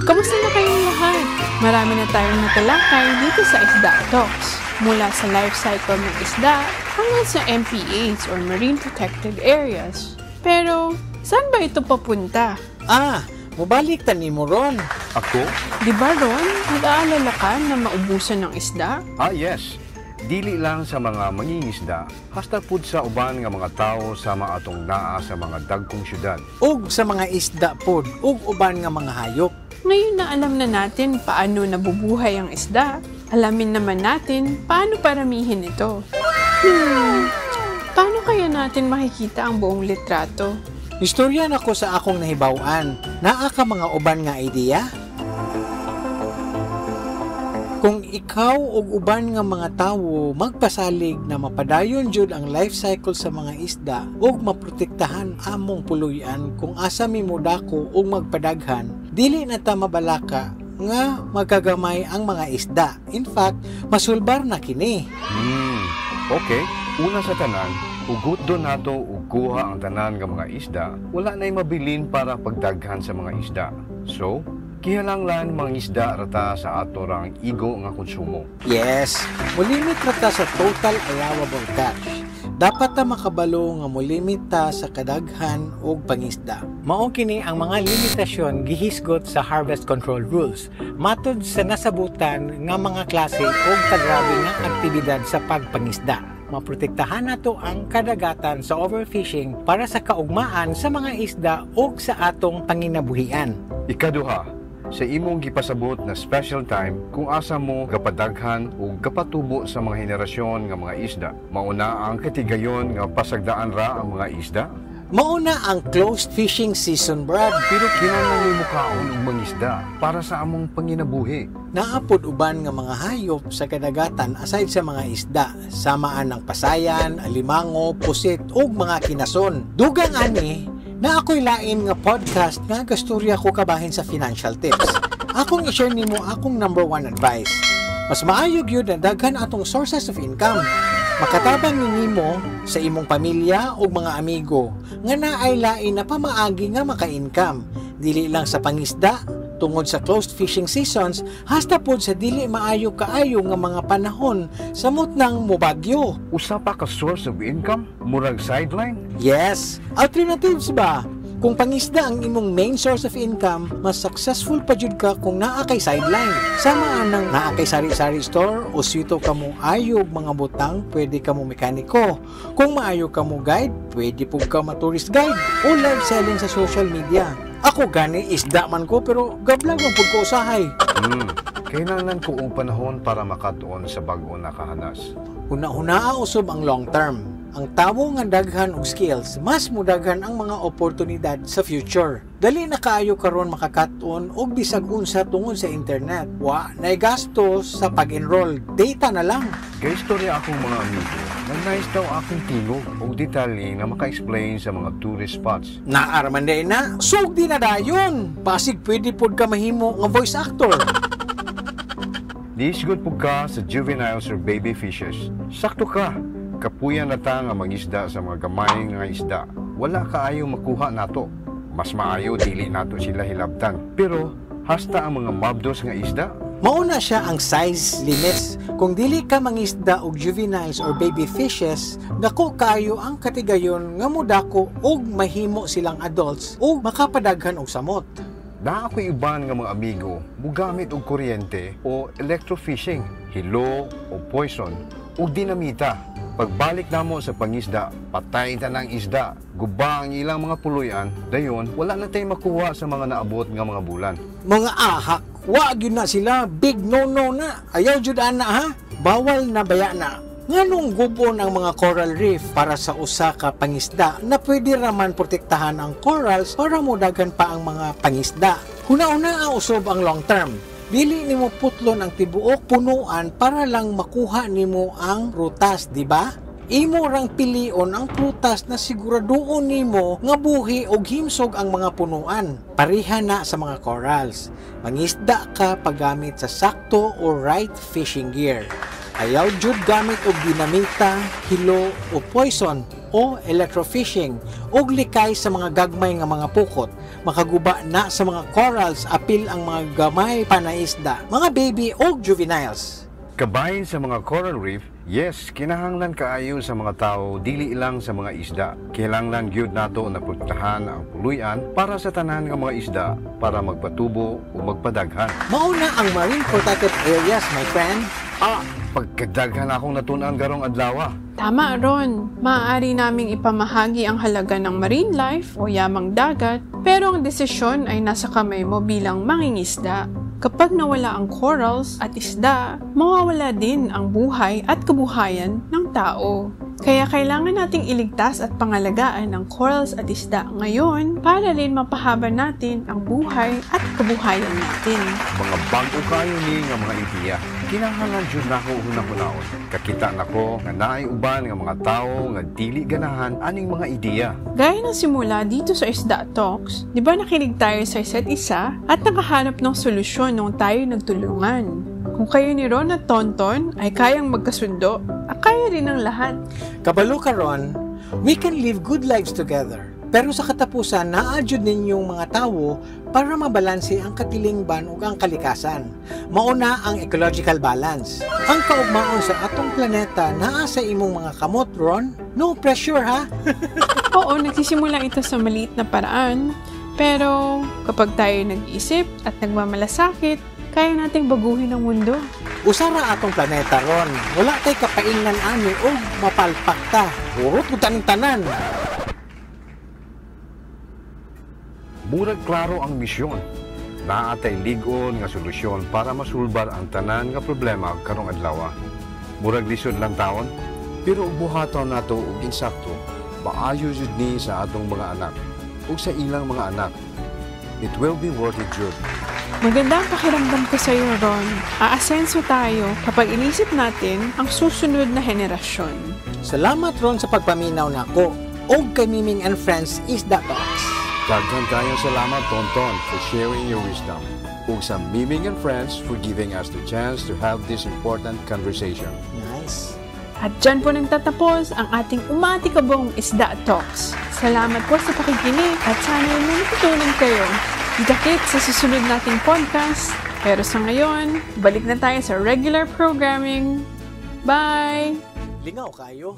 Kamusta na kayong lahat? Marami na tayong natalakay dito sa Isda Talks. Mula sa life cycle ng isda hanggang sa MPAs or Marine Protected Areas. Pero, saan ba ito papunta? Mubalik tani mo ron. Ako? Di ba Ron, nag-aalala ka na maubusan ng isda? Yes. Dili lang sa mga mangingisda, hasta pud sa uban nga mga tao sama atong naa sa mga dagkong syudad. Ug sa mga isda pod, ug uban nga mga hayop. Ngayon na alam na natin paano nabubuhay ang isda, alamin naman natin paano paramihin ito. Paano kaya natin makikita ang buong litrato? Istoryan ako sa akong nahibaw-an. Naa ka mga uban nga idea? Kung ikaw ug uban nga mga tawo magpasalig na mapadayon jud ang life cycle sa mga isda ug maprotektahan among puluyan kung asa mi modako ug magpadaghan, dili na ta mabalaka nga magagamay ang mga isda. In fact, masulbar na kini. Okay. Una sa tanan, ugot do nato ug kuha ang tanan nga mga isda, wala na'y mabilin para pagdaghan sa mga isda. So, kihalanglan mga isda rata sa ato rang igo nga konsumo. Yes, mulimit rata sa total allowable catch. Dapat ta makabalo nga mulimit ta sa kadaghan og pangisda. Mao kini ang mga limitasyon gihisgot sa harvest control rules. Matud sa nasabutan nga mga klase og kagrabe nga aktibidad sa pagpangisda. Maprotektahan nato ang kadagatan sa overfishing para sa kaugmaan sa mga isda ug sa atong panginabuhian. Ikaduha, sa imong gipasabot na special time kung asa mo gapadaghan o gapatubo sa mga henerasyon nga mga isda. Mauna ang katigayon nga pasagdaan ra ang mga isda. Mauna ang closed fishing season, Brad. Pero kinahanglan ni mukaon og mga isda para sa among panginabuhi. Naapod uban nga mga hayop sa kadagatan aside sa mga isda, samaan ng pasayan, alimango, pusit ug mga kinason. Dugang ani na ako'y lain nga podcast nga gastorya ko kabahin sa financial tips. Akong i-share nimo akong number 1 advice. Mas maayo gyud na daghan atong sources of income. Makatabang nimo sa imong pamilya o mga amigo nga naay lain na pamaagi nga maka-income. Dili lang sa pangisda, tungod sa closed fishing seasons, hasta pod sa dili maayo kaayo nga mga panahon samot nang mobagyo. Usa pa ka source of income, murag sideline. Yes, alternatives ba? Kung pangisda ang imong main source of income, mas successful pa jud ka kung naa kay sideline. Samaan ng naa kay sari-sari store o swito ka mo ayog mga butang, pwede ka mo mekaniko. Kung maayo ka mo guide, pwede po ka ma-tourist guide o live selling sa social media. Ako gani isda man ko pero gablag ang pud ko usahay. Kailangan ko ang panahon para makatuon sa bag-o na kahanas. Una-una usob ang long term. Ang tawo nga daghan og skills, mas mudaghan ang mga oportunidad sa future. Dali na kaayo karon makakaton og bisag unsa tungod sa internet. Wa nay gastos sa pag-enroll, data na lang. Kay istorya akong mga amigo, nag-nice daw akong tingog og detalye nga maka-explain sa mga tourist spots. Naaraman day na, sugdi na dayon. Pasig pwede pod ka mahimo nga voice actor. Disgod po ka sa juveniles or baby fishes. Sakto ka. Kapuyan na ta nga mangisda sa mga gamay nga isda. Wala kaayo makuha nato. Mas maayo dili nato sila hilabtan. Pero hasta ang mga mabdos nga isda. Mauna siya ang size limits. Kung dili ka mangisda og juveniles or baby fishes, dako kaayo ang katigayon nga modako og mahimo silang adults o makapadaghan og samot. Na ako iban nga mga amigo, mugamit og kuryente o electrofishing, hilo o poison o dinamita. Pagbalik namo sa pangisda, patay ta ng isda, guba ang ilang mga puluyan, dayon wala na tayo makuha sa mga naabot nga mga bulan. Mga ahak, wag yun na sila, big no-no na. Ayaw jud ana ha, bawal na baya na. Nganong gubon ang mga coral reef para sa usa ka pangisda na pwede raman protektahan ang corals para modagan pa ang mga pangisda. Huna-una ang usob ang long term. Dili nimo putlon ang tibuok punuan para lang makuha nimo ang prutas, di ba? Imo rang pilion ang prutas na siguraduon nimo nga buhi og himsog ang mga punuan. Pareha na sa mga corals. Mangisda ka paggamit sa sakto o right fishing gear. Ayaw jud gamit og dinamita, hilo o poison. o electrofishing ug likay sa mga gagmay nga mga pukot. Makaguba na sa mga corals apil ang mga gamay pa na isda, mga baby o juveniles. Kabahin sa mga coral reef, yes, kinahanglan kaayo sa mga tao dili ilang sa mga isda. Kinahanglan gyud nato na protektahan ang puluyan para sa tanan nga mga isda para magpatubo o magpadaghan. Mauna ang marine protected areas, my friend. Pagkadaghan akong natunan garong adlaw. Tama, Ron. Maaari naming ipamahagi ang halaga ng marine life o yamang dagat, pero ang desisyon ay nasa kamay mo bilang mangingisda. Kapag nawala ang corals at isda, mawawala din ang buhay at kabuhayan ng tao. Kaya kailangan nating iligtas at pangalagaan ang corals at isda ngayon para rin mapahaba natin ang buhay at kabuhayan natin. Mga bago kayo ni nga mga ideya, kinahanglan jud nako hunahunahon. Kakita nako nga naay uban nga mga tawo nga dili ganahan aning mga ideya. Gaya ng simula dito sa Isda Talks, di ba nakinig tayo sa isa't isa at nakahanap ng solusyon nung tayo nagtulungan? Kung kayo ni Ron at Tonton ay kayang magkasundo, kaya rin ng lahat. Kabalo ka Ron, we can live good lives together. Pero sa katapusan, naadyod ninyong mga tawo para mabalanse ang katilingban ug ang kalikasan. Mauna ang ecological balance. Ang kaugmaon sa atong planeta naa sa imong mga kamot, Ron. No pressure, ha? Oo, nagsisimula ito sa maliit na paraan. Pero kapag tayo nag-isip at nagmamalasakit, kaya nating baguhin ang mundo. Usara atong planeta, Ron. Wala tay kapaingnan ani o mapalpak ta. Urot mo taning-tanan. Murag klaro ang misyon. Naatay ligon nga solusyon para masulbar ang tanan nga problema karong adlaw. Murag lisod lang taon, pero buhaton nato og insakto, maayo jud ni sa atong mga anak ug sa ilang mga anak. It will be worth it, jud. Maganda ang pakiramdam ko sa iyo, Ron. Aasenso tayo kapag inisip natin ang susunod na henerasyon. Salamat, Ron, sa pagpaminaw nako. Og kay Miming and Friends Isda Talks. Daghan kayong salamat, Tonton, for sharing your wisdom. Ug sa Miming and Friends for giving us the chance to have this important conversation. Nice. At dyan po nagtatapos ang ating umatikabong Isda Talks. Salamat po sa pakikinig at sana may natutunan kayo. Kita-kit sa susunod nating podcast. Pero sa ngayon, balik na tayo sa regular programming. Bye! Lingaw kayo.